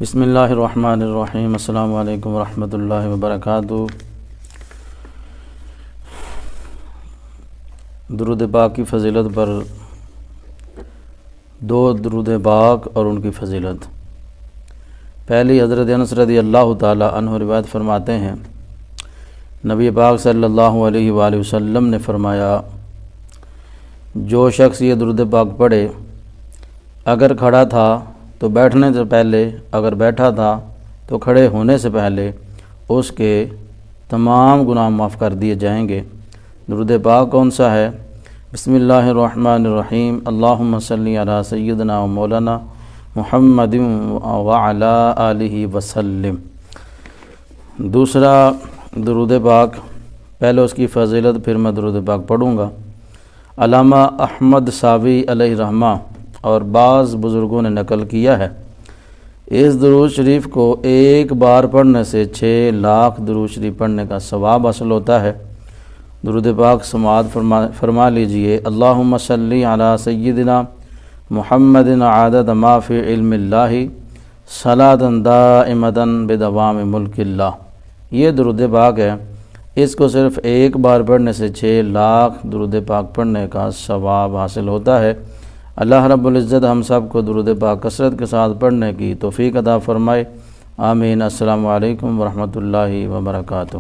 بسم اللہ الرحمن الرحیم۔ السلام علیکم ورحمۃ اللہ وبرکاتہ۔ درود پاک کی فضیلت پر دو درود پاک اور ان کی فضیلت۔ پہلی حضرت انس رضی اللہ تعالی عنہ روایت فرماتے ہیں، نبی پاک صلی اللہ علیہ وآلہ وسلم نے فرمایا، جو شخص یہ درود پاک پڑھے، اگر کھڑا تھا تو بیٹھنے سے پہلے، اگر بیٹھا تھا تو کھڑے ہونے سے پہلے اس کے تمام گناہ معاف کر دیے جائیں گے۔ درود پاک کون سا ہے؟ بسم اللہ الرحمن الرحیم، اللہم صلی علی سیدنا و مولانا محمد وعلی آلہ وسلم۔ دوسرا درود پاک، پہلے اس کی فضیلت پھر میں درود پاک پڑھوں گا۔ علامہ احمد ساوی علیہ رحمہ اور بعض بزرگوں نے نقل کیا ہے، اس درود شریف کو ایک بار پڑھنے سے 6 لاکھ درود شریف پڑھنے کا ثواب حاصل ہوتا ہے۔ درود پاک سماعت فرما لیجئے۔ اللہم صلی علی سیدنا محمد عدد ما فی علم اللہ صلاۃ دائمۃ بدوام ملک اللہ۔ یہ درود پاک ہے، اس کو صرف ایک بار پڑھنے سے 6 لاکھ درود پاک پڑھنے کا ثواب حاصل ہوتا ہے۔ اللہ رب العزت ہم سب کو درود پاک کثرت کے ساتھ پڑھنے کی توفیق عطا فرمائے، آمین۔ السلام علیکم ورحمۃ اللہ وبرکاتہ۔